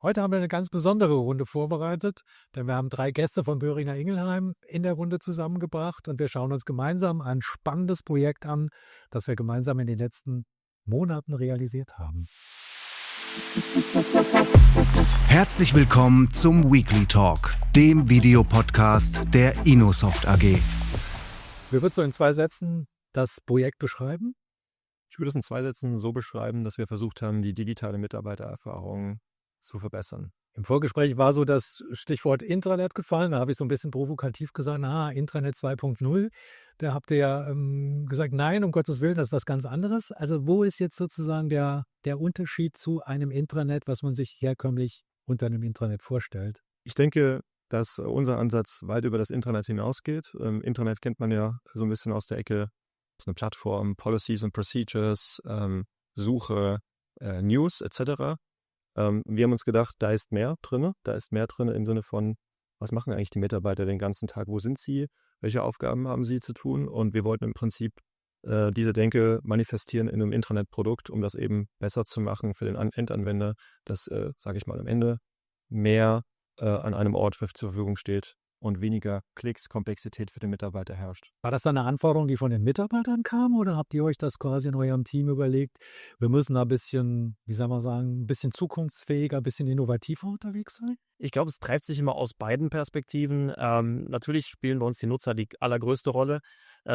Heute haben wir eine ganz besondere Runde vorbereitet, denn wir haben 3 Gäste von Boehringer Ingelheim in der Runde zusammengebracht und wir schauen uns gemeinsam ein spannendes Projekt an, das wir gemeinsam in den letzten Monaten realisiert haben. Herzlich willkommen zum Weekly Talk, dem Videopodcast der Inosoft AG. Wie würdest du in 2 Sätzen das Projekt beschreiben? Ich würde es in 2 Sätzen so beschreiben, dass wir versucht haben, die digitale Mitarbeitererfahrung zu verbessern. Im Vorgespräch war so das Stichwort Intranet gefallen. Da habe ich so ein bisschen provokativ gesagt, Intranet 2.0. Da habt ihr ja gesagt, nein, um Gottes Willen, das ist was ganz anderes. Also wo ist jetzt sozusagen der Unterschied zu einem Intranet, was man sich herkömmlich unter einem Intranet vorstellt? Ich denke, dass unser Ansatz weit über das Intranet hinausgeht. Intranet kennt man ja so ein bisschen aus der Ecke. Das ist eine Plattform, Policies and Procedures, Suche, News etc. Wir haben uns gedacht, da ist mehr drin. Da ist mehr drin im Sinne von, was machen eigentlich die Mitarbeiter den ganzen Tag? Wo sind sie? Welche Aufgaben haben sie zu tun? Und wir wollten im Prinzip diese Denke manifestieren in einem Intranet-Produkt, um das eben besser zu machen für den Endanwender, dass, sage ich mal, am Ende mehr an einem Ort zur Verfügung steht und weniger Klicks, Komplexität für den Mitarbeiter herrscht. War das dann eine Anforderung, die von den Mitarbeitern kam oder habt ihr euch das quasi in eurem Team überlegt, wir müssen da ein bisschen, wie soll man sagen, ein bisschen zukunftsfähiger, ein bisschen innovativer unterwegs sein? Ich glaube, es treibt sich immer aus beiden Perspektiven. Natürlich spielen bei uns die Nutzer die allergrößte Rolle,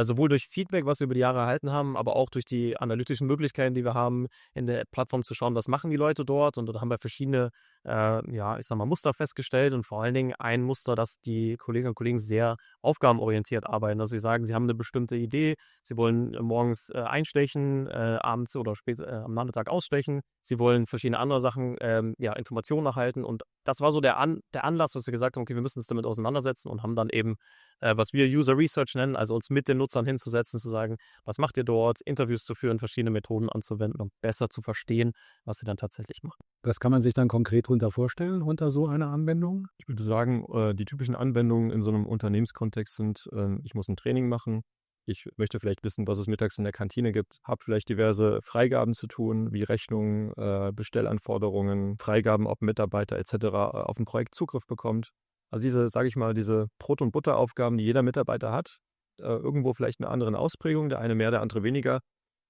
sowohl durch Feedback, was wir über die Jahre erhalten haben, aber auch durch die analytischen Möglichkeiten, die wir haben, in der Plattform zu schauen, was machen die Leute dort. Und da haben wir verschiedene, Muster festgestellt und vor allen Dingen ein Muster, dass die Kolleginnen und Kollegen sehr aufgabenorientiert arbeiten. Also sie sagen, sie haben eine bestimmte Idee, sie wollen morgens einstechen, abends oder spät am Nachmittag ausstechen. Sie wollen verschiedene andere Sachen, Informationen erhalten. Und das war so der Anlass, was wir gesagt haben, okay, wir müssen uns damit auseinandersetzen und haben dann eben, was wir User Research nennen, also uns mit den Nutzern hinzusetzen, zu sagen, was macht ihr dort, Interviews zu führen, verschiedene Methoden anzuwenden, um besser zu verstehen, was sie dann tatsächlich machen. Was kann man sich dann konkret drunter vorstellen, unter so einer Anwendung? Ich würde sagen, die typischen Anwendungen in so einem Unternehmenskontext sind, ich muss ein Training machen. Ich möchte vielleicht wissen, was es mittags in der Kantine gibt, habe vielleicht diverse Freigaben zu tun, wie Rechnungen, Bestellanforderungen, Freigaben, ob ein Mitarbeiter etc. Auf ein Projekt Zugriff bekommt. Also diese Brot- und Butteraufgaben, die jeder Mitarbeiter hat, irgendwo vielleicht eine andere Ausprägung, der eine mehr, der andere weniger,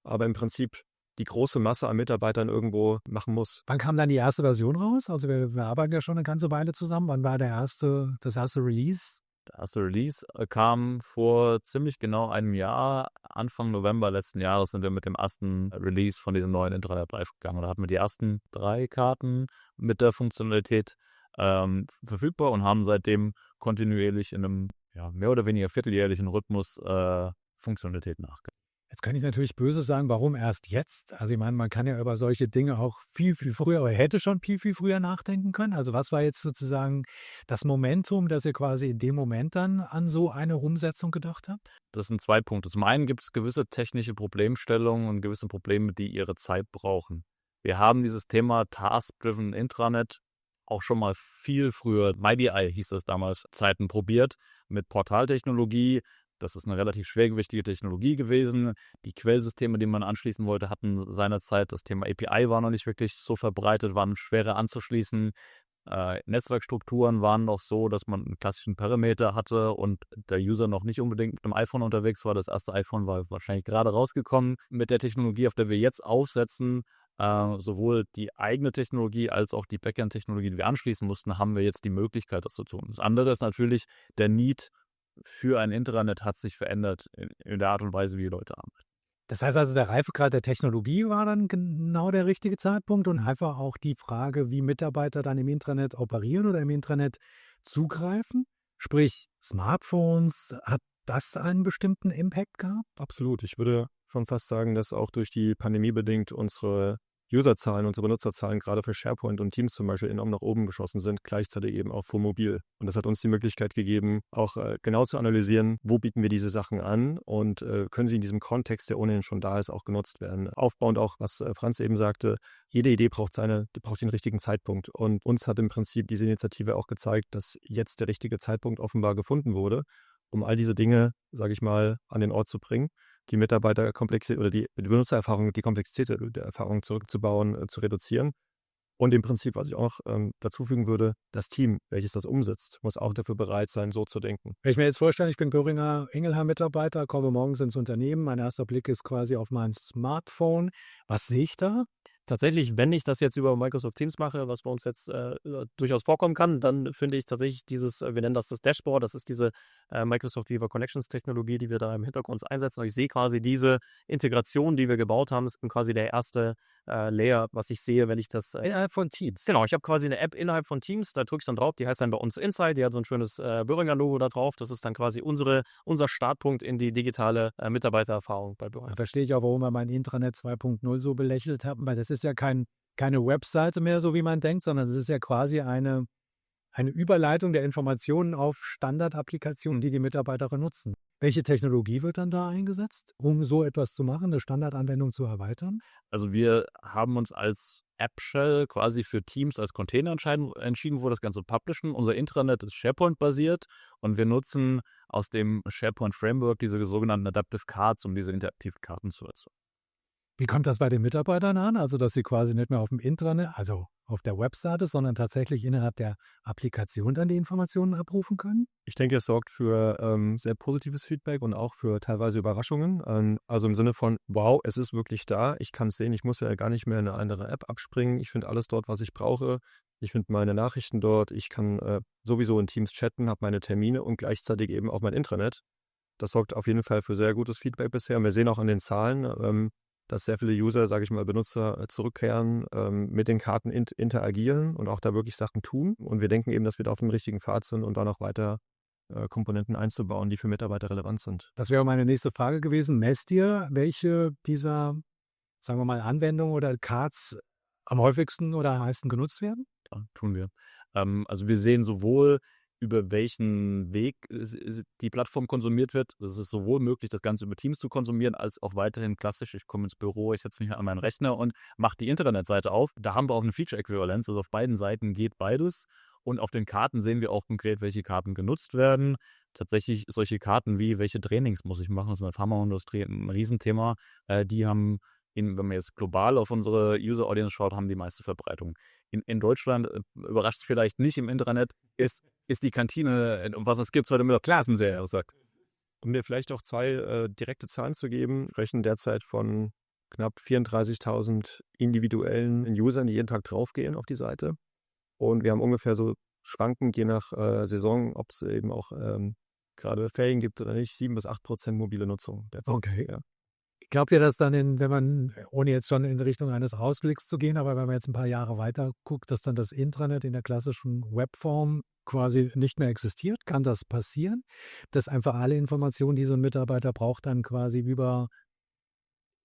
aber im Prinzip die große Masse an Mitarbeitern irgendwo machen muss. Wann kam dann die erste Version raus? Also wir arbeiten ja schon eine ganze Weile zusammen. Wann war das erste Release? Der erste Release kam vor ziemlich genau einem Jahr. Anfang November letzten Jahres sind wir mit dem ersten Release von diesem neuen Intranet live gegangen. Da hatten wir die ersten 3 Karten mit der Funktionalität verfügbar und haben seitdem kontinuierlich in einem mehr oder weniger vierteljährlichen Rhythmus Funktionalität nachgegangen. Jetzt kann ich natürlich böse sagen, warum erst jetzt? Also ich meine, man kann ja über solche Dinge auch viel, viel früher oder hätte schon viel, viel früher nachdenken können. Also was war jetzt sozusagen das Momentum, dass ihr quasi in dem Moment dann an so eine Umsetzung gedacht habt? Das sind 2 Punkte. Zum einen gibt es gewisse technische Problemstellungen und gewisse Probleme, die ihre Zeit brauchen. Wir haben dieses Thema Task-Driven Intranet auch schon mal viel früher, MyBI hieß das damals, Zeiten probiert, mit Portaltechnologie. Das ist eine relativ schwergewichtige Technologie gewesen. Die Quellsysteme, die man anschließen wollte, hatten seinerzeit, das Thema API war noch nicht wirklich so verbreitet, waren schwerer anzuschließen. Netzwerkstrukturen waren noch so, dass man einen klassischen Parameter hatte und der User noch nicht unbedingt mit einem iPhone unterwegs war. Das erste iPhone war wahrscheinlich gerade rausgekommen. Mit der Technologie, auf der wir jetzt aufsetzen, sowohl die eigene Technologie als auch die Backend-Technologie, die wir anschließen mussten, haben wir jetzt die Möglichkeit, das zu tun. Das andere ist natürlich, der Need für ein Intranet hat sich verändert in der Art und Weise, wie die Leute arbeiten. Das heißt also, der Reifegrad der Technologie war dann genau der richtige Zeitpunkt und einfach auch die Frage, wie Mitarbeiter dann im Intranet operieren oder im Intranet zugreifen. Sprich, Smartphones, hat das einen bestimmten Impact gehabt? Absolut. Ich würde schon fast sagen, dass auch durch die Pandemie bedingt unsere Userzahlen, unsere Benutzerzahlen gerade für SharePoint und Teams zum Beispiel enorm nach oben geschossen sind, gleichzeitig eben auch für mobil. Und das hat uns die Möglichkeit gegeben, auch genau zu analysieren, wo bieten wir diese Sachen an und können sie in diesem Kontext, der ohnehin schon da ist, auch genutzt werden. Aufbauend auch, was Franz eben sagte, jede Idee braucht den richtigen Zeitpunkt. Und uns hat im Prinzip diese Initiative auch gezeigt, dass jetzt der richtige Zeitpunkt offenbar gefunden wurde, um all diese Dinge, sage ich mal, an den Ort zu bringen, die Mitarbeiterkomplexität oder die Benutzererfahrung, die Komplexität der Erfahrung zurückzubauen, zu reduzieren Und im Prinzip, was ich auch dazu fügen würde, das Team, welches das umsetzt, muss auch dafür bereit sein, so zu denken. Wenn ich mir jetzt vorstelle, ich bin Boehringer Ingelheim-Mitarbeiter, komme morgens ins Unternehmen, mein erster Blick ist quasi auf mein Smartphone. Was sehe ich da? Tatsächlich, wenn ich das jetzt über Microsoft Teams mache, was bei uns jetzt durchaus vorkommen kann, dann finde ich tatsächlich dieses, wir nennen das Dashboard, das ist diese Microsoft Viva Connections Technologie, die wir da im Hintergrund einsetzen. Und ich sehe quasi diese Integration, die wir gebaut haben, ist quasi der erste Layer, was ich sehe, wenn ich das Innerhalb von Teams. Genau, ich habe quasi eine App innerhalb von Teams, da drücke ich dann drauf, die heißt dann bei uns Insight, die hat so ein schönes Boehringer-Logo da drauf. Das ist dann quasi unser Startpunkt in die digitale Mitarbeitererfahrung bei Boehringer. Da verstehe ich auch, warum wir mein Intranet 2.0 so belächelt haben, weil das ist ja keine Webseite mehr, so wie man denkt, sondern es ist ja quasi eine Überleitung der Informationen auf Standardapplikationen, die Mitarbeiter nutzen. Welche Technologie wird dann da eingesetzt, um so etwas zu machen, eine Standardanwendung zu erweitern? Also wir haben uns als App-Shell quasi für Teams als Container entschieden, wo wir das Ganze publishen. Unser Intranet ist SharePoint-basiert und wir nutzen aus dem SharePoint-Framework diese sogenannten Adaptive Cards, um diese interaktiven Karten zu erzeugen. Wie kommt das bei den Mitarbeitern an? Also, dass sie quasi nicht mehr auf dem Intranet, also auf der Webseite, sondern tatsächlich innerhalb der Applikation dann die Informationen abrufen können? Ich denke, es sorgt für sehr positives Feedback und auch für teilweise Überraschungen. Also im Sinne von, wow, es ist wirklich da, ich kann es sehen, ich muss ja gar nicht mehr in eine andere App abspringen. Ich finde alles dort, was ich brauche. Ich finde meine Nachrichten dort. Ich kann sowieso in Teams chatten, habe meine Termine und gleichzeitig eben auch mein Intranet. Das sorgt auf jeden Fall für sehr gutes Feedback bisher. Und wir sehen auch an den Zahlen, dass sehr viele User, sage ich mal, Benutzer zurückkehren, mit den Karten interagieren und auch da wirklich Sachen tun. Und wir denken eben, dass wir da auf dem richtigen Pfad sind und da noch weiter Komponenten einzubauen, die für Mitarbeiter relevant sind. Das wäre meine nächste Frage gewesen. Messt ihr, welche dieser, sagen wir mal, Anwendungen oder Cards am häufigsten oder am meisten genutzt werden? Ja, tun wir. Also wir sehen sowohl, über welchen Weg die Plattform konsumiert wird. Das ist sowohl möglich, das Ganze über Teams zu konsumieren, als auch weiterhin klassisch. Ich komme ins Büro, ich setze mich an meinen Rechner und mache die Internetseite auf. Da haben wir auch eine Feature-Äquivalenz. Also auf beiden Seiten geht beides. Und auf den Karten sehen wir auch konkret, welche Karten genutzt werden. Tatsächlich solche Karten wie, welche Trainings muss ich machen, das ist in der Pharmaindustrie ein Riesenthema. Die haben, wenn man jetzt global auf unsere User-Audience schaut, haben die meiste Verbreitung. In Deutschland, überrascht es vielleicht nicht im Intranet, ist die Kantine, um was es gibt, heute mit der Klassenserie sagt. Um dir vielleicht auch zwei direkte Zahlen zu geben, wir sprechen derzeit von knapp 34.000 individuellen Usern, die jeden Tag draufgehen auf die Seite. Und wir haben ungefähr so schwankend, je nach Saison, ob es eben auch gerade Ferien gibt oder nicht, 7-8% mobile Nutzung derzeit. Okay. Ja. Glaubt ihr, dass dann, wenn man, ohne jetzt schon in Richtung eines Ausblicks zu gehen, aber wenn man jetzt ein paar Jahre weiter guckt, dass dann das Intranet in der klassischen Webform quasi nicht mehr existiert? Kann das passieren? Dass einfach alle Informationen, die so ein Mitarbeiter braucht, dann quasi über,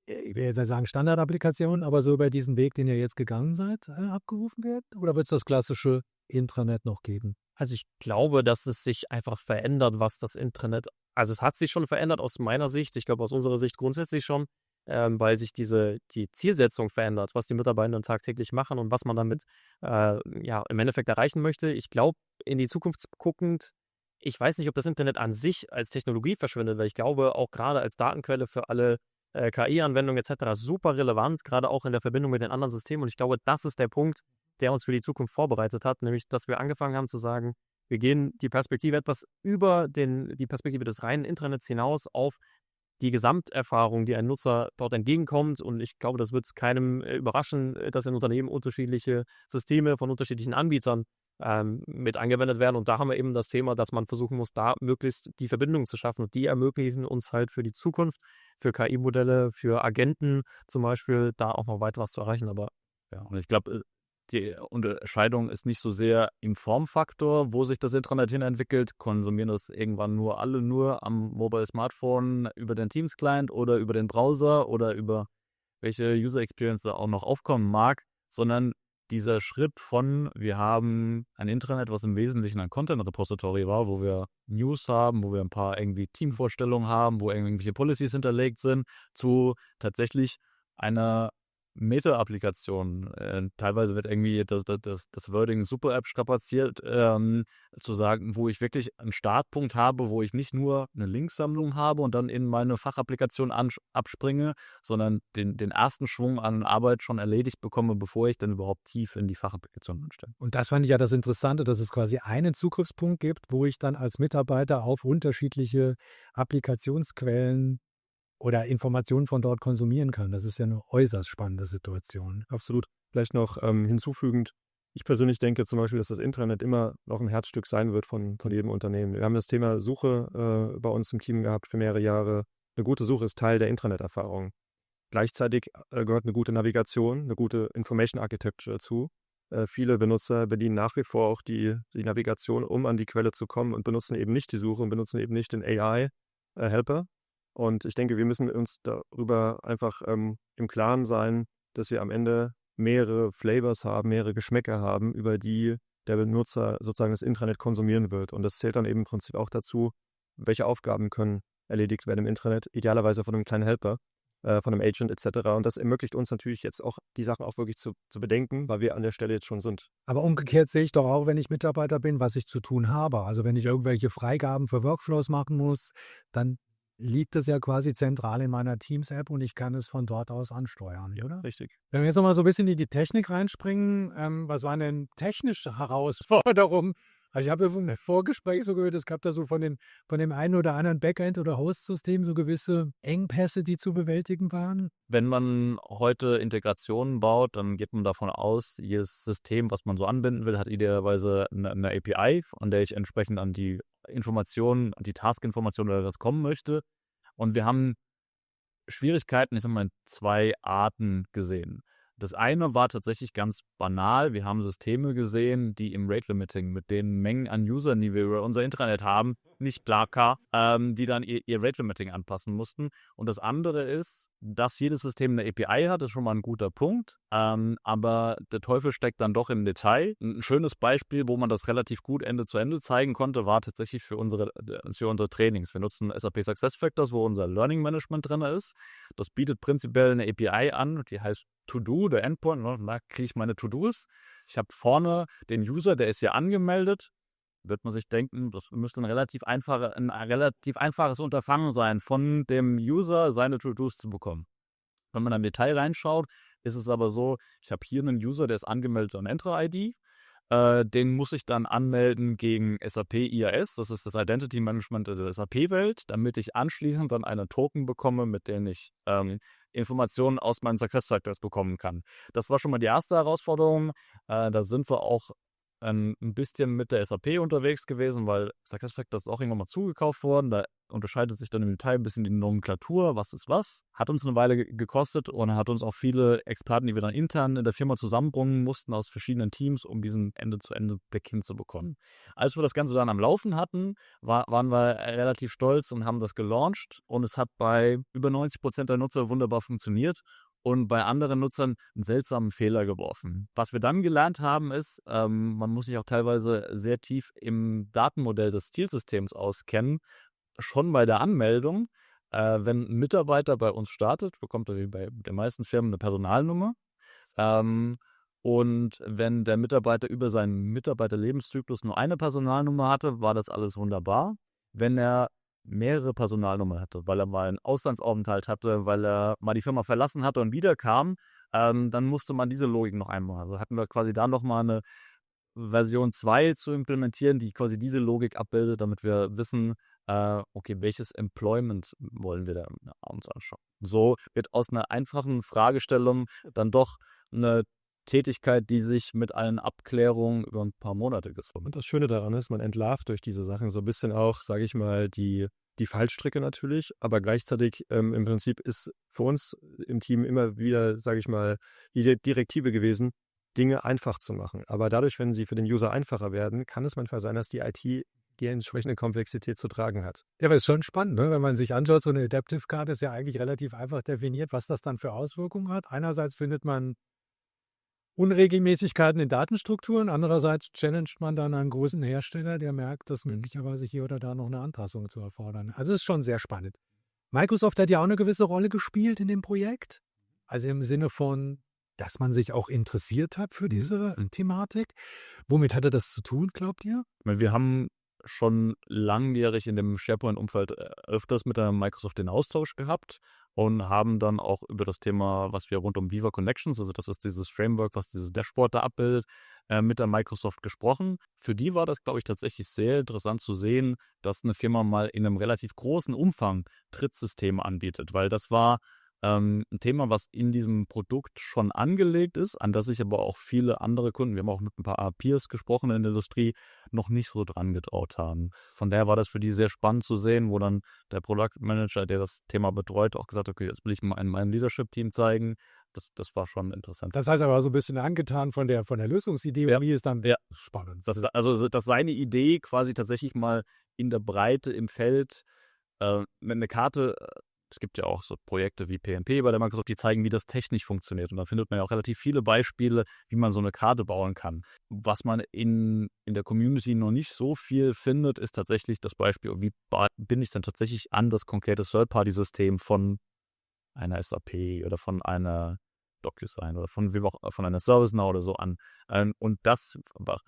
ich will jetzt nicht sagen Standardapplikationen, aber so über diesen Weg, den ihr jetzt gegangen seid, abgerufen werden? Oder wird es das klassische Intranet noch geben? Also ich glaube, dass es sich einfach verändert, was das Intranet, also es hat sich schon verändert aus meiner Sicht, ich glaube aus unserer Sicht grundsätzlich schon, weil sich die Zielsetzung verändert, was die Mitarbeiter tagtäglich machen und was man damit im Endeffekt erreichen möchte. Ich glaube, in die Zukunft guckend, ich weiß nicht, ob das Internet an sich als Technologie verschwindet, weil ich glaube, auch gerade als Datenquelle für alle KI-Anwendungen etc. super relevant, gerade auch in der Verbindung mit den anderen Systemen. Und ich glaube, das ist der Punkt, der uns für die Zukunft vorbereitet hat, nämlich, dass wir angefangen haben zu sagen, wir gehen die Perspektive etwas über die Perspektive des reinen Intranets hinaus auf die Gesamterfahrung, die ein Nutzer dort entgegenkommt. Und ich glaube, das wird keinem überraschen, dass in Unternehmen unterschiedliche Systeme von unterschiedlichen Anbietern mit angewendet werden. Und da haben wir eben das Thema, dass man versuchen muss, da möglichst die Verbindung zu schaffen. Und die ermöglichen uns halt für die Zukunft, für KI-Modelle, für Agenten zum Beispiel, da auch noch weiter was zu erreichen. Aber ja, und ich glaube, die Unterscheidung ist nicht so sehr im Formfaktor, wo sich das Intranet hin entwickelt. Konsumieren das irgendwann alle nur am Mobile Smartphone über den Teams-Client oder über den Browser oder über welche User Experience da auch noch aufkommen mag, sondern dieser Schritt von, wir haben ein Intranet, was im Wesentlichen ein Content-Repository war, wo wir News haben, wo wir ein paar irgendwie Teamvorstellungen haben, wo irgendwelche Policies hinterlegt sind, zu tatsächlich einer Meta-Applikationen. Teilweise wird irgendwie das Wording Super-App strapaziert, zu sagen, wo ich wirklich einen Startpunkt habe, wo ich nicht nur eine Linksammlung habe und dann in meine Fachapplikation abspringe, sondern den ersten Schwung an Arbeit schon erledigt bekomme, bevor ich dann überhaupt tief in die Fachapplikation einsteige. Und das fand ich ja das Interessante, dass es quasi einen Zugriffspunkt gibt, wo ich dann als Mitarbeiter auf unterschiedliche Applikationsquellen oder Informationen von dort konsumieren kann. Das ist ja eine äußerst spannende Situation. Absolut. Vielleicht noch hinzufügend, ich persönlich denke zum Beispiel, dass das Intranet immer noch ein Herzstück sein wird von jedem Unternehmen. Wir haben das Thema Suche bei uns im Team gehabt für mehrere Jahre. Eine gute Suche ist Teil der Intranet-Erfahrung. Gleichzeitig gehört eine gute Navigation, eine gute Information Architecture dazu. Viele Benutzer bedienen nach wie vor auch die Navigation, um an die Quelle zu kommen und benutzen eben nicht die Suche und benutzen eben nicht den AI-Helper. Und ich denke, wir müssen uns darüber einfach im Klaren sein, dass wir am Ende mehrere Flavors haben, mehrere Geschmäcker haben, über die der Benutzer sozusagen das Intranet konsumieren wird. Und das zählt dann eben im Prinzip auch dazu, welche Aufgaben können erledigt werden im Intranet, idealerweise von einem kleinen Helper, von einem Agent etc. Und das ermöglicht uns natürlich jetzt auch, die Sachen auch wirklich zu bedenken, weil wir an der Stelle jetzt schon sind. Aber umgekehrt sehe ich doch auch, wenn ich Mitarbeiter bin, was ich zu tun habe. Also wenn ich irgendwelche Freigaben für Workflows machen muss, dann liegt es ja quasi zentral in meiner Teams-App und ich kann es von dort aus ansteuern, oder? Richtig. Wenn wir jetzt nochmal so ein bisschen in die Technik reinspringen, was waren denn technische Herausforderungen? Also ich habe ja im Vorgespräch so gehört, es gab da so von dem einen oder anderen Backend- oder Host-System so gewisse Engpässe, die zu bewältigen waren. Wenn man heute Integrationen baut, dann geht man davon aus, jedes System, was man so anbinden will, hat idealerweise eine API, an der ich entsprechend an die Informationen, an die Task-Informationen oder was kommen möchte. Und wir haben Schwierigkeiten, ich sag mal, in 2 Arten gesehen. Das eine war tatsächlich ganz banal. Wir haben Systeme gesehen, die im Rate-Limiting mit den Mengen an Usern, die wir über unser Intranet haben, nicht klar, die dann ihr Rate-Limiting anpassen mussten. Und das andere ist, dass jedes System eine API hat, ist schon mal ein guter Punkt. Aber der Teufel steckt dann doch im Detail. Ein schönes Beispiel, wo man das relativ gut Ende zu Ende zeigen konnte, war tatsächlich für unsere Trainings. Wir nutzen SAP SuccessFactors, wo unser Learning Management drin ist. Das bietet prinzipiell eine API an, die heißt To-Do, der Endpoint, da kriege ich meine To-Dos. Ich habe vorne den User, der ist hier angemeldet. Wird man sich denken, das müsste ein relativ einfaches Unterfangen sein, von dem User seine To-Dos zu bekommen. Wenn man im Detail reinschaut, ist es aber so, ich habe hier einen User, der ist angemeldet an Entra-ID. Den muss ich dann anmelden gegen SAP IAS, das ist das Identity Management der SAP-Welt, damit ich anschließend dann einen Token bekomme, mit dem ich Informationen aus meinen SuccessFactors bekommen kann. Das war schon mal die erste Herausforderung. Da sind wir auch ein bisschen mit der SAP unterwegs gewesen, weil SuccessFactors ist auch irgendwann mal zugekauft worden. Da unterscheidet sich dann im Detail ein bisschen die Nomenklatur, was ist was. Hat uns eine Weile gekostet und hat uns auch viele Experten, die wir dann intern in der Firma zusammenbringen mussten aus verschiedenen Teams, um diesen Ende-zu-Ende-Blick hinzubekommen. Als wir das Ganze dann am Laufen hatten, waren wir relativ stolz und haben das gelauncht und es hat bei über 90% der Nutzer wunderbar funktioniert. Und bei anderen Nutzern einen seltsamen Fehler geworfen. Was wir dann gelernt haben ist, man muss sich auch teilweise sehr tief im Datenmodell des Zielsystems auskennen. Schon bei der Anmeldung, wenn ein Mitarbeiter bei uns startet, bekommt er wie bei den meisten Firmen eine Personalnummer. Und wenn der Mitarbeiter über seinen Mitarbeiterlebenszyklus nur eine Personalnummer hatte, war das alles wunderbar. Wenn er mehrere Personalnummern hatte, weil er mal einen Auslandsaufenthalt hatte, weil er mal die Firma verlassen hatte und wiederkam, dann musste man diese Logik noch einmal. Also hatten wir quasi da nochmal eine Version 2 zu implementieren, die quasi diese Logik abbildet, damit wir wissen, okay, welches Employment wollen wir da uns anschauen. So wird aus einer einfachen Fragestellung dann doch eine Tätigkeit, die sich mit allen Abklärungen über ein paar Monate gezogen. Und das Schöne daran ist, man entlarvt durch diese Sachen so ein bisschen auch, sage ich mal, die Fallstricke natürlich, aber gleichzeitig im Prinzip ist für uns im Team immer wieder, sage ich mal, die Direktive gewesen, Dinge einfach zu machen. Aber dadurch, wenn sie für den User einfacher werden, kann es manchmal sein, dass die IT die entsprechende Komplexität zu tragen hat. Ja, aber ist schon spannend, ne? Wenn man sich anschaut, so eine Adaptive Card ist ja eigentlich relativ einfach definiert, was das dann für Auswirkungen hat. Einerseits findet man Unregelmäßigkeiten in Datenstrukturen, andererseits challenged man dann einen großen Hersteller, der merkt, dass möglicherweise hier oder da noch eine Anpassung zu erfordern. Also ist schon sehr spannend. Microsoft hat ja auch eine gewisse Rolle gespielt in dem Projekt. Also im Sinne von, dass man sich auch interessiert hat für diese Thematik. Womit hatte das zu tun, glaubt ihr? Ich meine, wir haben schon langjährig in dem SharePoint-Umfeld öfters mit der Microsoft den Austausch gehabt und haben dann auch über das Thema, was wir rund um Viva Connections, also das ist dieses Framework, was dieses Dashboard da abbildet, mit der Microsoft gesprochen. Für die war das, glaube ich, tatsächlich sehr interessant zu sehen, dass eine Firma mal in einem relativ großen Umfang Trittsysteme anbietet, weil das war ein Thema, was in diesem Produkt schon angelegt ist, an das sich aber auch viele andere Kunden, wir haben auch mit ein paar Peers gesprochen in der Industrie, noch nicht so dran getraut haben. Von daher war das für die sehr spannend zu sehen, wo dann der Product Manager, der das Thema betreut, auch gesagt hat, okay, jetzt will ich mal in meinem Leadership-Team zeigen. Das war schon interessant. Das heißt aber so ein bisschen angetan von der Lösungsidee, Ja. wie ist dann Ja. spannend. Dass seine Idee quasi tatsächlich mal in der Breite im Feld mit einer Karte, es gibt ja auch so Projekte wie PNP bei der Microsoft, die zeigen, wie das technisch funktioniert. Und da findet man ja auch relativ viele Beispiele, wie man so eine Karte bauen kann. Was man in der Community noch nicht so viel findet, ist tatsächlich das Beispiel, wie bin ich denn tatsächlich an das konkrete Third-Party-System von einer SAP oder von einer DocuSign oder von einer ServiceNow oder so an. Und das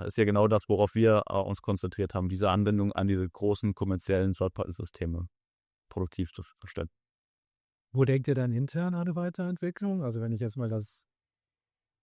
ist ja genau das, worauf wir uns konzentriert haben, diese Anwendung an diese großen kommerziellen Third-Party-Systeme produktiv zu verstehen. Wo denkt ihr dann intern an eine Weiterentwicklung? Also wenn ich jetzt mal das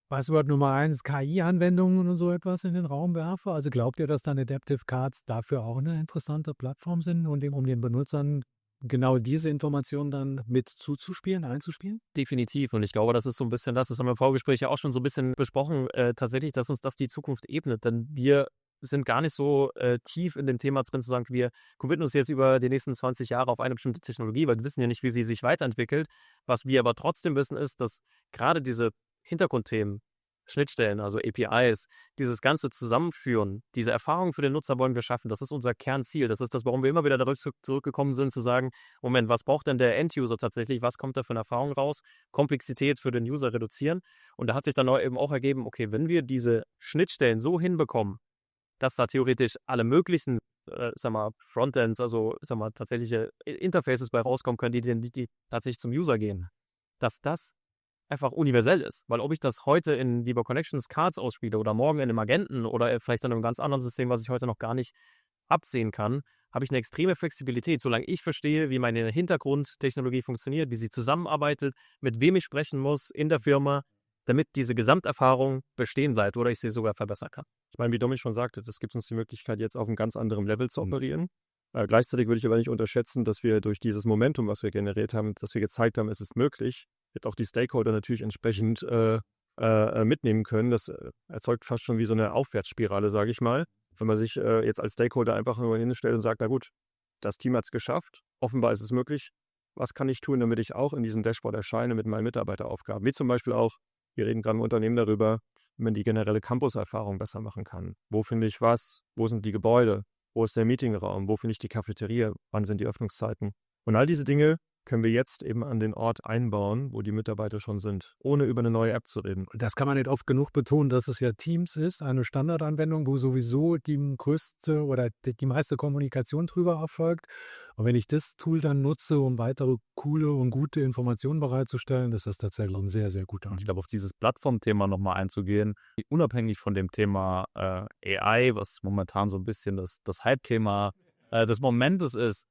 Buzzword Nummer 1 KI-Anwendungen und so etwas in den Raum werfe, also glaubt ihr, dass dann Adaptive Cards dafür auch eine interessante Plattform sind, um den Benutzern genau diese Informationen dann mit zuzuspielen, einzuspielen? Definitiv. Und ich glaube, das ist so ein bisschen das haben wir im Vorgespräch ja auch schon so ein bisschen besprochen, tatsächlich, dass uns das die Zukunft ebnet. Denn wir sind gar nicht so tief in dem Thema drin, zu sagen, wir committen uns jetzt über die nächsten 20 Jahre auf eine bestimmte Technologie, weil wir wissen ja nicht, wie sie sich weiterentwickelt. Was wir aber trotzdem wissen, ist, dass gerade diese Hintergrundthemen, Schnittstellen, also APIs, dieses ganze Zusammenführen, diese Erfahrung für den Nutzer wollen wir schaffen. Das ist unser Kernziel. Das ist das, warum wir immer wieder zurückgekommen sind, zu sagen, Moment, was braucht denn der End-User tatsächlich? Was kommt da für eine Erfahrung raus? Komplexität für den User reduzieren. Und da hat sich dann eben auch ergeben, okay, wenn wir diese Schnittstellen so hinbekommen, dass da theoretisch alle möglichen, Frontends, also, tatsächliche Interfaces bei rauskommen können, die tatsächlich zum User gehen, dass das einfach universell ist. Weil ob ich das heute in Viva Connections Cards ausspiele oder morgen in einem Magenten oder vielleicht in einem ganz anderen System, was ich heute noch gar nicht absehen kann, habe ich eine extreme Flexibilität, solange ich verstehe, wie meine Hintergrundtechnologie funktioniert, wie sie zusammenarbeitet, mit wem ich sprechen muss in der Firma, damit diese Gesamterfahrung bestehen bleibt oder ich sie sogar verbessern kann. Ich meine, wie Dominik schon sagte, das gibt uns die Möglichkeit, jetzt auf einem ganz anderen Level zu operieren. Gleichzeitig würde ich aber nicht unterschätzen, dass wir durch dieses Momentum, was wir generiert haben, dass wir gezeigt haben, es ist möglich, jetzt auch die Stakeholder natürlich entsprechend mitnehmen können. Das erzeugt fast schon wie so eine Aufwärtsspirale, sage ich mal. Wenn man sich jetzt als Stakeholder einfach nur hinstellt und sagt, na gut, das Team hat es geschafft, offenbar ist es möglich. Was kann ich tun, damit ich auch in diesem Dashboard erscheine mit meinen Mitarbeiteraufgaben? Wie zum Beispiel auch, wir reden gerade im Unternehmen darüber, wie man die generelle Campus-Erfahrung besser machen kann. Wo finde ich was? Wo sind die Gebäude? Wo ist der Meetingraum? Wo finde ich die Cafeteria? Wann sind die Öffnungszeiten? Und all diese Dinge können wir jetzt eben an den Ort einbauen, wo die Mitarbeiter schon sind, ohne über eine neue App zu reden. Das kann man nicht oft genug betonen, dass es ja Teams ist, eine Standardanwendung, wo sowieso die größte oder die meiste Kommunikation drüber erfolgt. Und wenn ich das Tool dann nutze, um weitere coole und gute Informationen bereitzustellen, ist das tatsächlich ein sehr, sehr guter Ich Ansatz. glaube, auf dieses Plattformthema nochmal einzugehen, unabhängig von dem Thema AI, was momentan so ein bisschen das Hype-Thema des Momentes ist,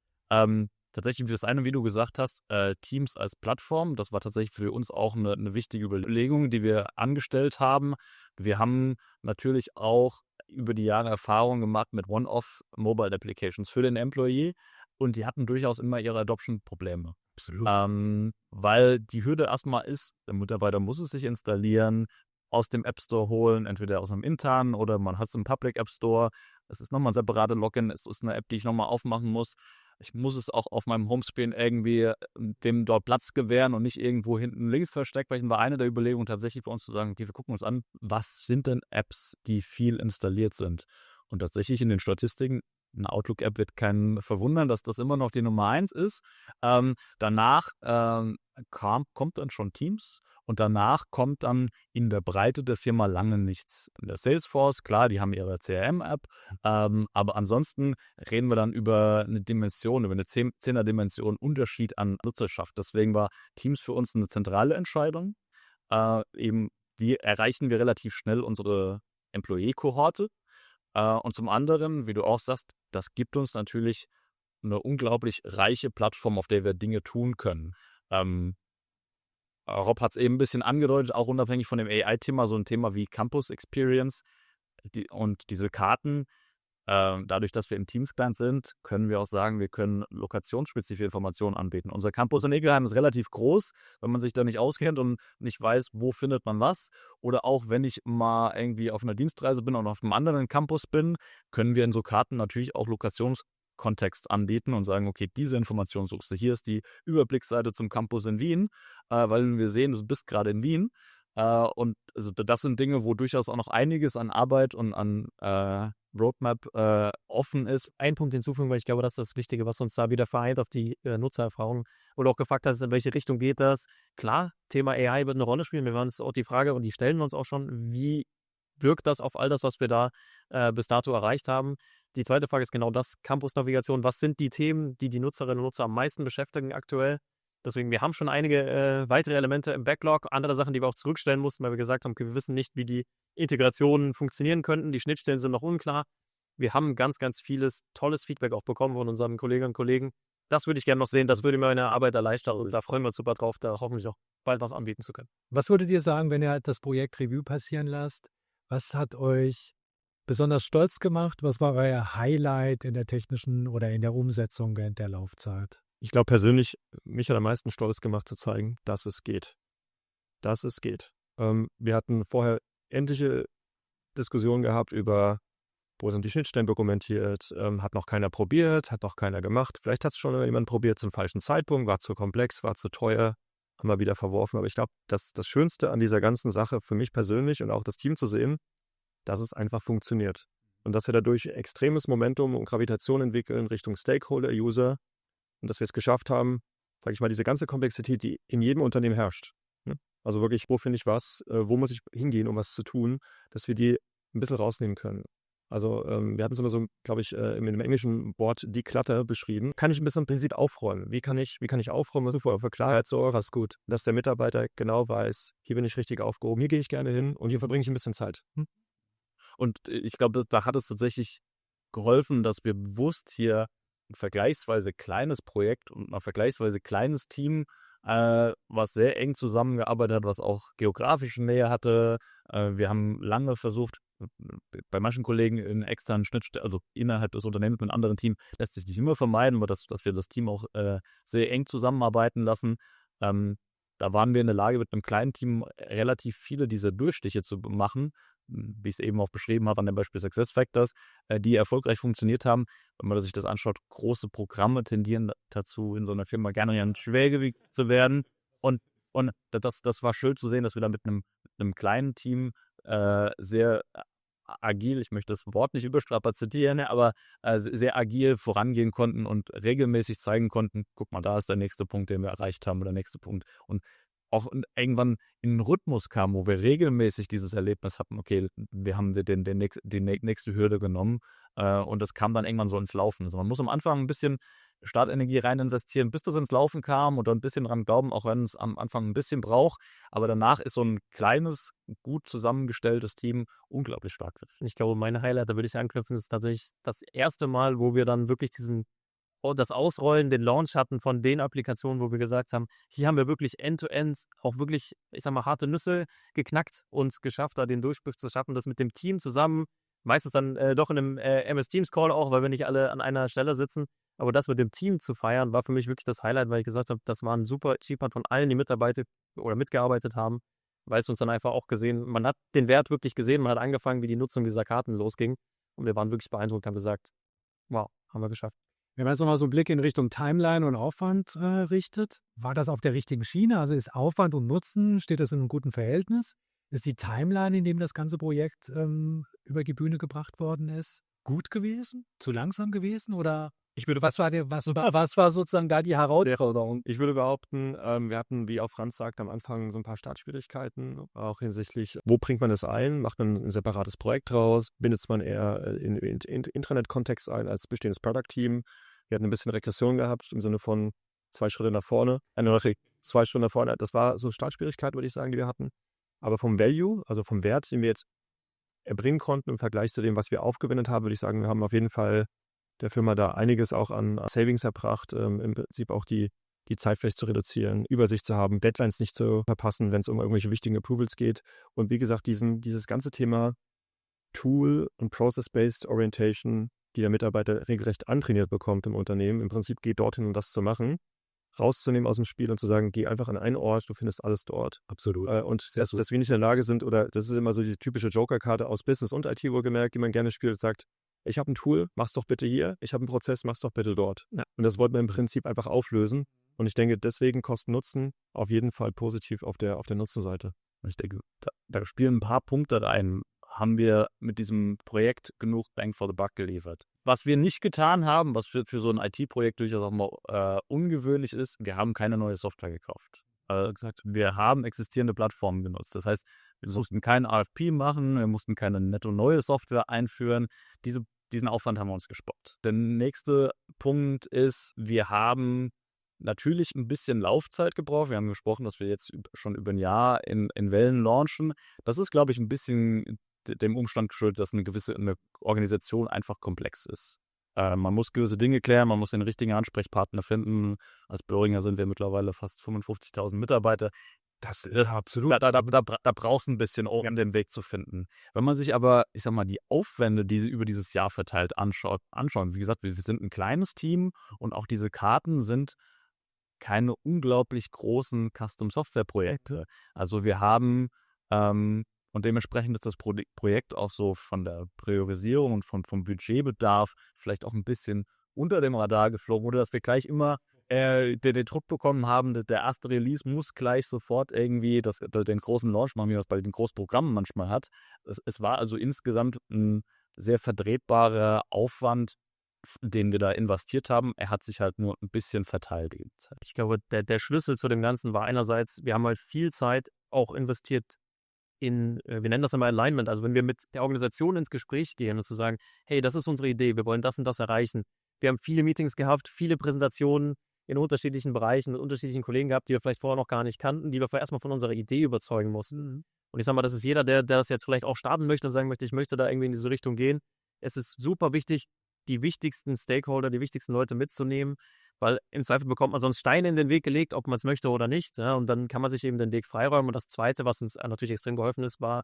tatsächlich das eine, wie du gesagt hast, Teams als Plattform, das war tatsächlich für uns auch eine wichtige Überlegung, die wir angestellt haben. Wir haben natürlich auch über die Jahre Erfahrung gemacht mit One-Off-Mobile Applications für den Employee und die hatten durchaus immer ihre Adoption-Probleme. Absolut. Weil die Hürde erstmal ist, der Mitarbeiter muss es sich installieren, aus dem App Store holen, entweder aus einem internen oder man hat es im Public App Store. Es ist nochmal ein separater Login, es ist eine App, die ich nochmal aufmachen muss. Ich muss es auch auf meinem Homescreen irgendwie dem dort Platz gewähren und nicht irgendwo hinten links versteckt, weil war eine der Überlegungen tatsächlich für uns zu sagen, okay, wir gucken uns an, was sind denn Apps, die viel installiert sind? Und tatsächlich in den Statistiken, eine Outlook-App wird keinen verwundern, dass das immer noch die Nummer 1 ist. Danach kommt dann schon Teams und danach kommt dann in der Breite der Firma lange nichts. In der Salesforce, klar, die haben ihre CRM-App, aber ansonsten reden wir dann über eine Dimension, über eine 10er-Dimension Unterschied an Nutzerschaft. Deswegen war Teams für uns eine zentrale Entscheidung. Eben, wie erreichen wir relativ schnell unsere Employee-Kohorte? Und zum anderen, wie du auch sagst, das gibt uns natürlich eine unglaublich reiche Plattform, auf der wir Dinge tun können. Rob hat es eben ein bisschen angedeutet, auch unabhängig von dem AI-Thema, so ein Thema wie Campus Experience und diese Karten. Dadurch, dass wir im Teams-Client sind, können wir auch sagen, wir können lokationsspezifische Informationen anbieten. Unser Campus in Egelheim ist relativ groß, wenn man sich da nicht auskennt und nicht weiß, wo findet man was. Oder auch, wenn ich mal irgendwie auf einer Dienstreise bin und auf einem anderen Campus bin, können wir in so Karten natürlich auch Lokationskontext anbieten und sagen, okay, diese Information suchst du. Hier ist die Überblicksseite zum Campus in Wien, weil wir sehen, du bist gerade in Wien. Und also das sind Dinge, wo durchaus auch noch einiges an Arbeit und an Roadmap offen ist. Ein Punkt hinzufügen, weil ich glaube, das ist das Wichtige, was uns da wieder vereint auf die Nutzererfahrung. Wo du auch gefragt hast, in welche Richtung geht das? Klar, Thema AI wird eine Rolle spielen. Wir waren uns auch die Frage und die stellen wir uns auch schon, wie wirkt das auf all das, was wir da bis dato erreicht haben? Die zweite Frage ist genau das, Campus-Navigation. Was sind die Themen, die die Nutzerinnen und Nutzer am meisten beschäftigen aktuell? Deswegen, wir haben schon einige weitere Elemente im Backlog, andere Sachen, die wir auch zurückstellen mussten, weil wir gesagt haben, okay, wir wissen nicht, wie die Integrationen funktionieren könnten. Die Schnittstellen sind noch unklar. Wir haben ganz, ganz vieles tolles Feedback auch bekommen von unseren Kolleginnen und Kollegen. Das würde ich gerne noch sehen. Das würde mir meine Arbeit erleichtern. Und da freuen wir uns super drauf, da hoffentlich auch bald was anbieten zu können. Was würdet ihr sagen, wenn ihr halt das Projekt Revue passieren lasst? Was hat euch besonders stolz gemacht? Was war euer Highlight in der technischen oder in der Umsetzung während der Laufzeit? Ich glaube persönlich, mich hat am meisten stolz gemacht zu zeigen, dass es geht. Dass es geht. Wir hatten vorher endliche Diskussionen gehabt über, wo sind die Schnittstellen dokumentiert, hat noch keiner probiert, hat noch keiner gemacht. Vielleicht hat es schon jemand probiert zum falschen Zeitpunkt, war zu komplex, war zu teuer, haben wir wieder verworfen. Aber ich glaube, das Schönste an dieser ganzen Sache für mich persönlich und auch das Team zu sehen, dass es einfach funktioniert. Und dass wir dadurch extremes Momentum und Gravitation entwickeln Richtung Stakeholder, User und dass wir es geschafft haben, sage ich mal, diese ganze Komplexität, die in jedem Unternehmen herrscht. Ne? Also wirklich, wo finde ich was, wo muss ich hingehen, um was zu tun, dass wir die ein bisschen rausnehmen können. Also wir hatten es immer so, glaube ich, mit dem englischen Wort Declutter beschrieben. Kann ich ein bisschen im Prinzip aufräumen? Wie kann ich aufräumen, was für Klarheit sorgt, was gut? Dass der Mitarbeiter genau weiß, hier bin ich richtig aufgehoben, hier gehe ich gerne hin und hier verbringe ich ein bisschen Zeit. Und ich glaube, da hat es tatsächlich geholfen, dass wir bewusst hier ein vergleichsweise kleines Projekt und ein vergleichsweise kleines Team, was sehr eng zusammengearbeitet hat, was auch geografische Nähe hatte. Wir haben lange versucht, bei manchen Kollegen in externen Schnittstellen, also innerhalb des Unternehmens mit einem anderen Team, lässt sich nicht immer vermeiden, aber dass wir das Team auch sehr eng zusammenarbeiten lassen. Da waren wir in der Lage, mit einem kleinen Team relativ viele dieser Durchstiche zu machen, wie ich es eben auch beschrieben habe an dem Beispiel SuccessFactors, die erfolgreich funktioniert haben. Wenn man sich das anschaut, große Programme tendieren dazu, in so einer Firma gerne ein Schwergewicht zu werden. Und das war schön zu sehen, dass wir da mit einem kleinen Team sehr agil, ich möchte das Wort nicht überstrapazitieren, aber sehr agil vorangehen konnten und regelmäßig zeigen konnten, guck mal, da ist der nächste Punkt, den wir erreicht haben, oder der nächste Punkt. Und auch irgendwann in einen Rhythmus kam, wo wir regelmäßig dieses Erlebnis hatten, okay, wir haben die nächste Hürde genommen und das kam dann irgendwann so ins Laufen. Also man muss am Anfang ein bisschen Startenergie rein investieren, bis das ins Laufen kam und dann ein bisschen dran glauben, auch wenn es am Anfang ein bisschen braucht. Aber danach ist so ein kleines, gut zusammengestelltes Team unglaublich stark. Ich glaube, meine Highlight, da würde ich anknüpfen, ist tatsächlich das erste Mal, wo wir dann wirklich das Ausrollen, den Launch hatten von den Applikationen, wo wir gesagt haben, hier haben wir wirklich End-to-End auch wirklich, ich sag mal, harte Nüsse geknackt und geschafft, da den Durchbruch zu schaffen, das mit dem Team zusammen, meistens dann doch in einem MS-Teams-Call auch, weil wir nicht alle an einer Stelle sitzen, aber das mit dem Team zu feiern, war für mich wirklich das Highlight, weil ich gesagt habe, das war ein super Achievement von allen, die mitarbeitet oder mitgearbeitet haben, weil es uns dann einfach auch gesehen, man hat den Wert wirklich gesehen, man hat angefangen, wie die Nutzung dieser Karten losging und wir waren wirklich beeindruckt, haben gesagt, wow, haben wir geschafft. Wenn man jetzt nochmal so einen Blick in Richtung Timeline und Aufwand richtet, war das auf der richtigen Schiene? Also ist Aufwand und Nutzen, steht das in einem guten Verhältnis? Ist die Timeline, in dem das ganze Projekt über die Bühne gebracht worden ist, gut gewesen? Zu langsam gewesen? Oder Was war sozusagen da die Herausforderung? Ich würde behaupten, wir hatten, wie auch Franz sagt, am Anfang so ein paar Startschwierigkeiten, auch hinsichtlich, wo bringt man es ein? Macht man ein separates Projekt raus? Bindet man eher in Intranet-Kontext ein als bestehendes Product-Team? Wir hatten ein bisschen Regression gehabt im Sinne von 2 Schritte nach vorne. 2 Stunden nach vorne. Das war so Startschwierigkeit, würde ich sagen, die wir hatten. Aber vom Value, also vom Wert, den wir jetzt erbringen konnten im Vergleich zu dem, was wir aufgewendet haben, würde ich sagen, wir haben auf jeden Fall der Firma da einiges auch an Savings erbracht, im Prinzip auch die Zeit vielleicht zu reduzieren, Übersicht zu haben, Deadlines nicht zu verpassen, wenn es um irgendwelche wichtigen Approvals geht. Und wie gesagt, dieses ganze Thema Tool- und Process-Based Orientation, die der Mitarbeiter regelrecht antrainiert bekommt im Unternehmen, im Prinzip geht dorthin, um das zu machen, rauszunehmen aus dem Spiel und zu sagen, geh einfach an einen Ort, du findest alles dort. Absolut. Und dass wir nicht in der Lage sind, oder das ist immer so diese typische Joker-Karte aus Business und IT wohlgemerkt, die man gerne spielt und sagt, ich habe ein Tool, mach's doch bitte hier, ich habe einen Prozess, mach's doch bitte dort. Ja. Und das wollten wir im Prinzip einfach auflösen. Und ich denke, deswegen Kosten-Nutzen auf jeden Fall positiv auf der Nutzenseite. Ich denke, da spielen ein paar Punkte rein. Haben wir mit diesem Projekt genug Bang for the Buck geliefert? Was wir nicht getan haben, was für so ein IT-Projekt durchaus auch mal ungewöhnlich ist, wir haben keine neue Software gekauft. Wir haben existierende Plattformen genutzt. Das heißt, wir mussten keinen RFP machen, wir mussten keine netto neue Software einführen. Diesen Aufwand haben wir uns gespart. Der nächste Punkt ist, wir haben natürlich ein bisschen Laufzeit gebraucht. Wir haben gesprochen, dass wir jetzt schon über ein Jahr in Wellen launchen. Das ist, glaube ich, ein bisschen dem Umstand geschuldet, dass eine Organisation einfach komplex ist. Man muss gewisse Dinge klären, man muss den richtigen Ansprechpartner finden. Als Boehringer sind wir mittlerweile fast 55.000 Mitarbeiter. Das ist absolut. Da brauchst du ein bisschen, um den Weg zu finden. Wenn man sich aber, ich sag mal, die Aufwände, die sie über dieses Jahr verteilt anschauen. Wie gesagt, wir sind ein kleines Team und auch diese Karten sind keine unglaublich großen Custom-Software-Projekte. Also wir haben und dementsprechend ist das Projekt auch so von der Priorisierung und vom Budgetbedarf vielleicht auch ein bisschen unter dem Radar geflogen, oder dass wir gleich immer den Druck bekommen haben, der erste Release muss gleich sofort irgendwie den großen Launch machen, wie man es bei den Großprogrammen manchmal hat. Es war also insgesamt ein sehr vertretbarer Aufwand, den wir da investiert haben. Er hat sich halt nur ein bisschen verteilt. Ich glaube, der Schlüssel zu dem Ganzen war einerseits, wir haben halt viel Zeit auch investiert in, wir nennen das immer Alignment, also wenn wir mit der Organisation ins Gespräch gehen und zu sagen, hey, das ist unsere Idee, wir wollen das und das erreichen. Wir haben viele Meetings gehabt, viele Präsentationen in unterschiedlichen Bereichen mit unterschiedlichen Kollegen gehabt, die wir vielleicht vorher noch gar nicht kannten, die wir erstmal von unserer Idee überzeugen mussten. Und ich sage mal, das ist jeder, der das jetzt vielleicht auch starten möchte und sagen möchte, ich möchte da irgendwie in diese Richtung gehen. Es ist super wichtig, die wichtigsten Stakeholder, die wichtigsten Leute mitzunehmen, weil im Zweifel bekommt man sonst Steine in den Weg gelegt, ob man es möchte oder nicht. Ja, und dann kann man sich eben den Weg freiräumen. Und das Zweite, was uns natürlich extrem geholfen ist, war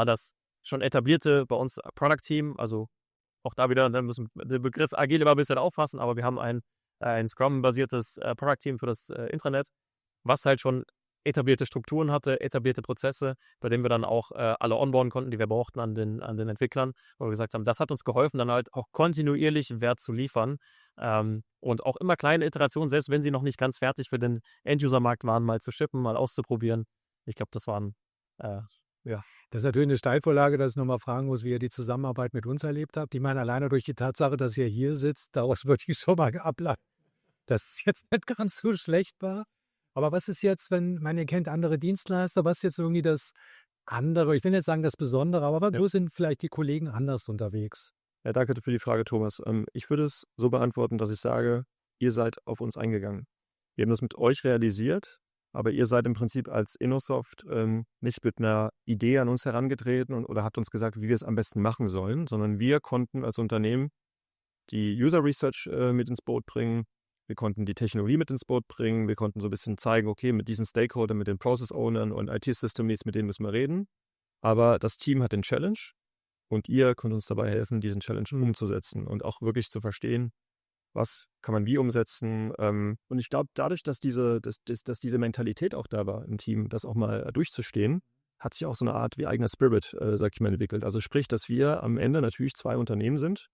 das schon etablierte bei uns Product-Team. Also auch da wieder, dann müssen wir den Begriff agil immer ein bisschen auffassen, aber wir haben ein Scrum-basiertes Product-Team für das Intranet, was halt schon etablierte Strukturen hatte, etablierte Prozesse, bei denen wir dann auch alle onboarden konnten, die wir brauchten an den Entwicklern, wo wir gesagt haben, das hat uns geholfen, dann halt auch kontinuierlich Wert zu liefern und auch immer kleine Iterationen, selbst wenn sie noch nicht ganz fertig für den End-User-Markt waren, mal zu shippen, mal auszuprobieren. Ich glaube, das waren Das ist natürlich eine Steilvorlage, dass ich nochmal fragen muss, wie ihr die Zusammenarbeit mit uns erlebt habt. Ich meine, alleine durch die Tatsache, dass ihr hier sitzt, daraus würde ich schon mal ableiten, dass es jetzt nicht ganz so schlecht war. Aber was ist jetzt, wenn, ihr kennt andere Dienstleister, was ist jetzt irgendwie das andere, ich will nicht sagen das Besondere, aber wo sind vielleicht die Kollegen anders unterwegs? Ja, danke für die Frage, Thomas. Ich würde es so beantworten, dass ich sage, ihr seid auf uns eingegangen. Wir haben das mit euch realisiert, aber ihr seid im Prinzip als Innosoft nicht mit einer Idee an uns herangetreten oder habt uns gesagt, wie wir es am besten machen sollen, sondern wir konnten als Unternehmen die User Research mit ins Boot bringen. Wir konnten die Technologie mit ins Boot bringen. Wir konnten so ein bisschen zeigen, okay, mit diesen Stakeholdern, mit den Process Ownern und IT-System Leads, mit denen müssen wir reden. Aber das Team hat den Challenge und ihr könnt uns dabei helfen, diesen Challenge umzusetzen und auch wirklich zu verstehen, was kann man wie umsetzen. Und ich glaube, dadurch, dass diese Mentalität auch da war im Team, das auch mal durchzustehen, hat sich auch so eine Art wie eigener Spirit, sag ich mal, entwickelt. Also sprich, dass wir am Ende natürlich 2 Unternehmen sind,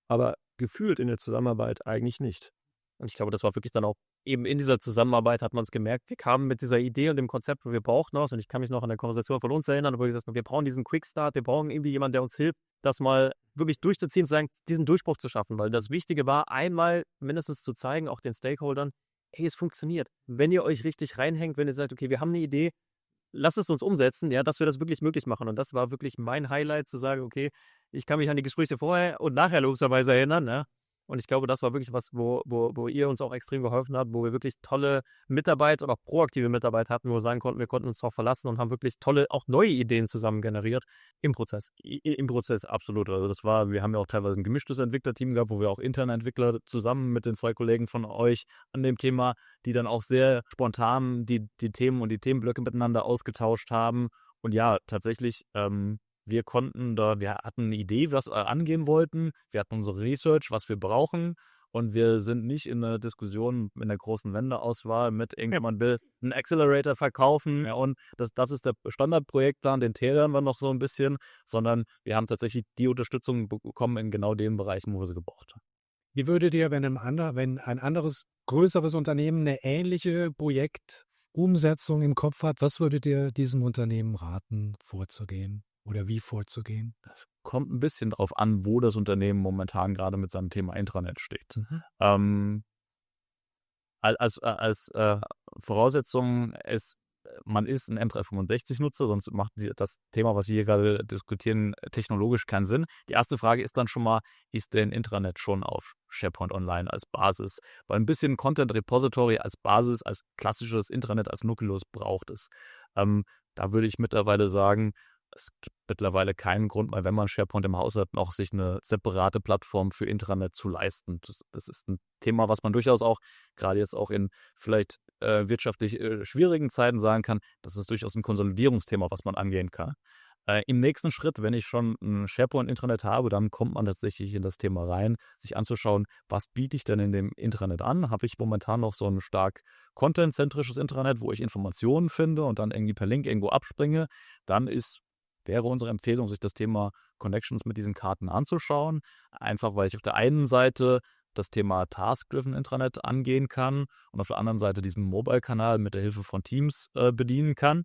aber gefühlt in der Zusammenarbeit eigentlich nicht. Und ich glaube, das war wirklich dann auch eben in dieser Zusammenarbeit hat man es gemerkt, wir kamen mit dieser Idee und dem Konzept, wo wir brauchten was, und ich kann mich noch an eine Konversation von uns erinnern, wo wir gesagt haben, wir brauchen diesen Quickstart, wir brauchen irgendwie jemanden, der uns hilft, das mal wirklich durchzuziehen, zu sagen, diesen Durchbruch zu schaffen, weil das Wichtige war, einmal mindestens zu zeigen, auch den Stakeholdern, hey, es funktioniert. Wenn ihr euch richtig reinhängt, wenn ihr sagt, okay, wir haben eine Idee, lasst es uns umsetzen, ja, dass wir das wirklich möglich machen. Und das war wirklich mein Highlight, zu sagen, okay, ich kann mich an die Gespräche vorher und nachher logischerweise erinnern, ne? Und ich glaube, das war wirklich was, wo ihr uns auch extrem geholfen habt, wo wir wirklich tolle Mitarbeit oder auch proaktive Mitarbeit hatten, wo wir sagen konnten, wir konnten uns darauf verlassen und haben wirklich tolle, auch neue Ideen zusammen generiert im Prozess. Im Prozess absolut. Also wir haben ja auch teilweise ein gemischtes Entwicklerteam gehabt, wo wir auch interne Entwickler zusammen mit den 2 Kollegen von euch an dem Thema, die dann auch sehr spontan die Themen und die Themenblöcke miteinander ausgetauscht haben. Und ja, tatsächlich, wir hatten eine Idee, was wir angehen wollten. Wir hatten unsere Research, was wir brauchen. Und wir sind nicht in einer Diskussion in der großen Vendor-Auswahl mit irgendjemand will einen Accelerator verkaufen. Ja, und das ist der Standardprojektplan, den tären wir noch so ein bisschen, sondern wir haben tatsächlich die Unterstützung bekommen in genau den Bereichen, wo wir sie gebraucht haben. Wie würdet ihr, wenn ein anderes, größeres Unternehmen eine ähnliche Projektumsetzung im Kopf hat, was würdet ihr diesem Unternehmen raten, vorzugehen oder wie vorzugehen? Kommt ein bisschen drauf an, wo das Unternehmen momentan gerade mit seinem Thema Intranet steht. Als Voraussetzung ist, man ist ein M365-Nutzer, sonst macht das Thema, was wir hier gerade diskutieren, technologisch keinen Sinn. Die erste Frage ist dann schon mal, ist denn Intranet schon auf SharePoint Online als Basis? Weil ein bisschen Content Repository als Basis, als klassisches Intranet, als Nukleus braucht es. Da würde ich mittlerweile sagen, es gibt mittlerweile keinen Grund mehr, wenn man SharePoint im Haus hat, noch sich eine separate Plattform für Intranet zu leisten. Das ist ein Thema, was man durchaus auch, gerade jetzt auch in vielleicht wirtschaftlich schwierigen Zeiten sagen kann, das ist durchaus ein Konsolidierungsthema, was man angehen kann. Im nächsten Schritt, wenn ich schon ein SharePoint-Intranet habe, dann kommt man tatsächlich in das Thema rein, sich anzuschauen, was biete ich denn in dem Intranet an? Habe ich momentan noch so ein stark content-zentrisches Intranet, wo ich Informationen finde und dann irgendwie per Link irgendwo abspringe? Dann wäre unsere Empfehlung, sich das Thema Connections mit diesen Karten anzuschauen. Einfach, weil ich auf der einen Seite das Thema Task-Driven Intranet angehen kann und auf der anderen Seite diesen Mobile-Kanal mit der Hilfe von Teams bedienen kann.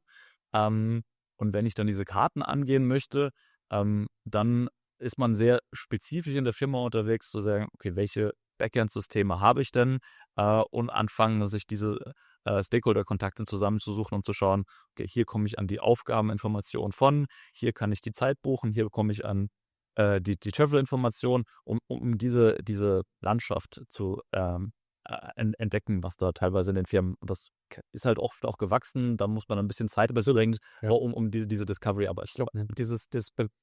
Und wenn ich dann diese Karten angehen möchte, dann ist man sehr spezifisch in der Firma unterwegs, zu sagen, okay, welche Backend-Systeme habe ich denn? Und anfangen, sich diese Stakeholder-Kontakte zusammenzusuchen, um zu schauen, okay, hier komme ich an die Aufgabeninformation von, hier kann ich die Zeit buchen, hier komme ich an die Travel-Information, um diese Landschaft zu entdecken, was da teilweise in den Firmen, und das ist halt oft auch gewachsen, da muss man ein bisschen Zeit investieren, um diese Discovery, aber ich glaube, Das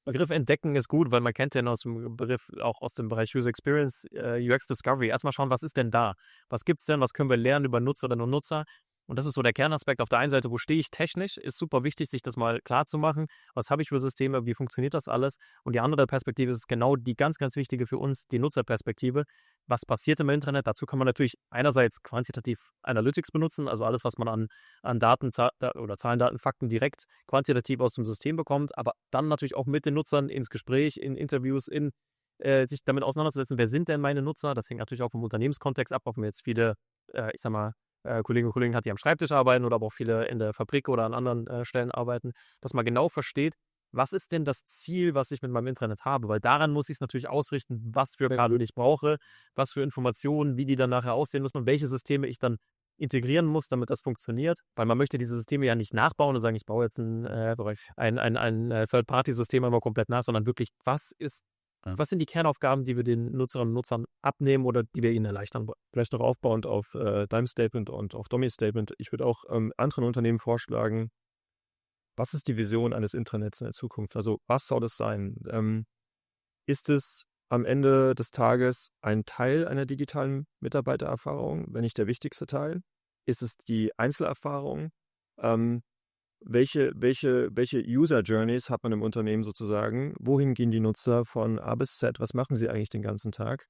Begriff Entdecken ist gut, weil man kennt den aus dem Begriff, auch aus dem Bereich User Experience, UX Discovery. Erstmal schauen, was ist denn da? Was gibt's denn? Was können wir lernen über Nutzer oder nur Nutzer? Und das ist so der Kernaspekt. Auf der einen Seite, wo stehe ich technisch? Ist super wichtig, sich das mal klar zu machen. Was habe ich für Systeme? Wie funktioniert das alles? Und die andere Perspektive ist genau die ganz, ganz wichtige für uns, die Nutzerperspektive. Was passiert im Internet? Dazu kann man natürlich einerseits quantitativ Analytics benutzen, also alles, was man an Daten oder Zahlen, Daten, Fakten direkt quantitativ aus dem System bekommt, aber dann natürlich auch mit den Nutzern ins Gespräch, in Interviews, sich damit auseinanderzusetzen, wer sind denn meine Nutzer? Das hängt natürlich auch vom Unternehmenskontext ab, ob man jetzt viele, Kolleginnen und Kollegen hat, die am Schreibtisch arbeiten oder aber auch viele in der Fabrik oder an anderen Stellen arbeiten, dass man genau versteht, was ist denn das Ziel, was ich mit meinem Intranet habe? Weil daran muss ich es natürlich ausrichten, was für Kabel ich brauche, was für Informationen, wie die dann nachher aussehen müssen und welche Systeme ich dann integrieren muss, damit das funktioniert. Weil man möchte diese Systeme ja nicht nachbauen und sagen, ich baue jetzt ein Third-Party-System einmal komplett nach, sondern wirklich, was sind die Kernaufgaben, die wir den Nutzerinnen und Nutzern abnehmen oder die wir ihnen erleichtern wollen? Vielleicht noch aufbauend auf deinem Statement und auf Domys Statement. Ich würde auch anderen Unternehmen vorschlagen, was ist die Vision eines Intranets in der Zukunft? Also was soll es sein? Ist es am Ende des Tages ein Teil einer digitalen Mitarbeitererfahrung, wenn nicht der wichtigste Teil? Ist es die Einzelerfahrung? Welche User Journeys hat man im Unternehmen sozusagen? Wohin gehen die Nutzer von A bis Z? Was machen sie eigentlich den ganzen Tag?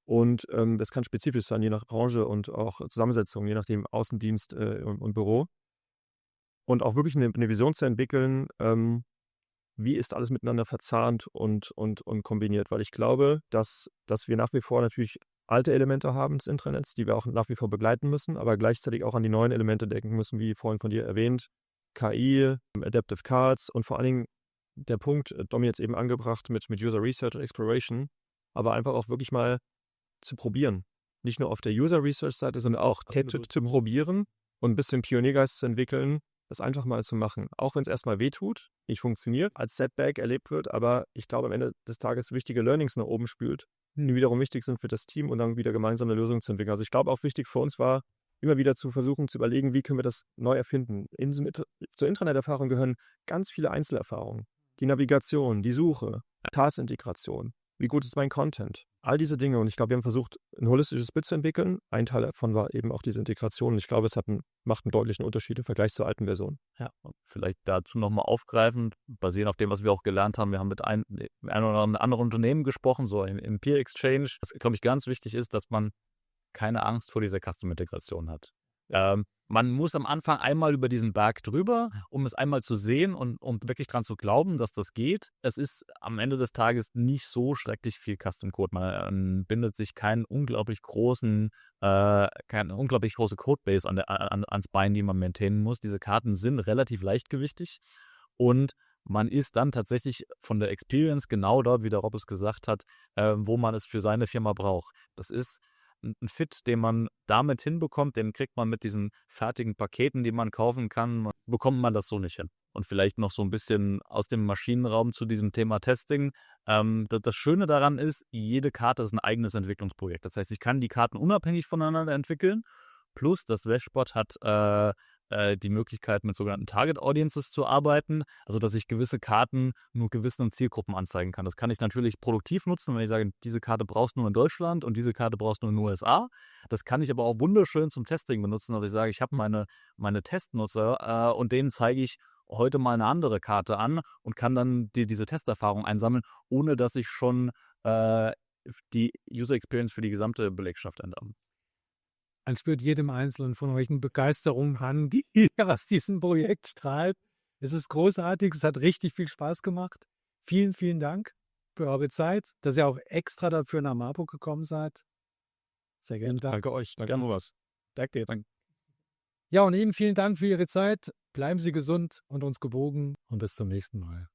Und das kann spezifisch sein, je nach Branche und auch Zusammensetzung, je nachdem Außendienst und Büro. Und auch wirklich eine Vision zu entwickeln, wie ist alles miteinander verzahnt und kombiniert. Weil ich glaube, dass wir nach wie vor natürlich alte Elemente haben des Intranets, die wir auch nach wie vor begleiten müssen, aber gleichzeitig auch an die neuen Elemente denken müssen, wie vorhin von dir erwähnt, KI, Adaptive Cards und vor allen Dingen der Punkt, Domi jetzt eben angebracht mit User Research und Exploration, aber einfach auch wirklich mal zu probieren. Nicht nur auf der User Research Seite, sondern auch zu probieren und ein bisschen Pioniergeist zu entwickeln, das einfach mal zu machen. Auch wenn es erstmal wehtut, nicht funktioniert, als Setback erlebt wird, aber ich glaube am Ende des Tages wichtige Learnings nach oben spült, die wiederum wichtig sind für das Team und dann wieder gemeinsame Lösungen zu entwickeln. Also ich glaube auch wichtig für uns war, immer wieder zu versuchen, zu überlegen, wie können wir das neu erfinden. Zur Intranet-Erfahrung gehören ganz viele Einzelerfahrungen. Die Navigation, die Suche, Task-Integration, wie gut ist mein Content, all diese Dinge. Und ich glaube, wir haben versucht, ein holistisches Bild zu entwickeln. Ein Teil davon war eben auch diese Integration. Und ich glaube, es macht einen deutlichen Unterschied im Vergleich zur alten Version. Ja, und vielleicht dazu nochmal aufgreifend, basierend auf dem, was wir auch gelernt haben. Wir haben mit einem oder anderen Unternehmen gesprochen, so im Peer Exchange. Was, glaube ich, ganz wichtig ist, dass man keine Angst vor dieser Custom-Integration hat. Man muss am Anfang einmal über diesen Berg drüber, um es einmal zu sehen und wirklich dran zu glauben, dass das geht. Es ist am Ende des Tages nicht so schrecklich viel Custom-Code. Man bindet sich keine unglaublich große Codebase ans Bein, die man maintainen muss. Diese Karten sind relativ leichtgewichtig und man ist dann tatsächlich von der Experience genau dort, wie der Rob es gesagt hat, wo man es für seine Firma braucht. Das ist ein Fit, den man damit hinbekommt, den kriegt man mit diesen fertigen Paketen, die man kaufen kann, bekommt man das so nicht hin. Und vielleicht noch so ein bisschen aus dem Maschinenraum zu diesem Thema Testing. Das Schöne daran ist, jede Karte ist ein eigenes Entwicklungsprojekt. Das heißt, ich kann die Karten unabhängig voneinander entwickeln. Plus das Dashboard hat die Möglichkeit, mit sogenannten Target Audiences zu arbeiten, also dass ich gewisse Karten nur gewissen Zielgruppen anzeigen kann. Das kann ich natürlich produktiv nutzen, wenn ich sage, diese Karte brauchst du nur in Deutschland und diese Karte brauchst du nur in den USA. Das kann ich aber auch wunderschön zum Testing benutzen, dass ich sage, ich habe meine Testnutzer und denen zeige ich heute mal eine andere Karte an und kann dann diese Testerfahrung einsammeln, ohne dass ich schon die User Experience für die gesamte Belegschaft ändere. Man spürt jedem Einzelnen von euch eine Begeisterung an, die aus diesem Projekt strahlt. Es ist großartig, es hat richtig viel Spaß gemacht. Vielen, vielen Dank für eure Zeit, dass ihr auch extra dafür nach Marburg gekommen seid. Sehr gerne. Danke euch. Danke, Andreas. Danke dir. Danke. Ja, und Ihnen vielen Dank für Ihre Zeit. Bleiben Sie gesund und uns gewogen und bis zum nächsten Mal.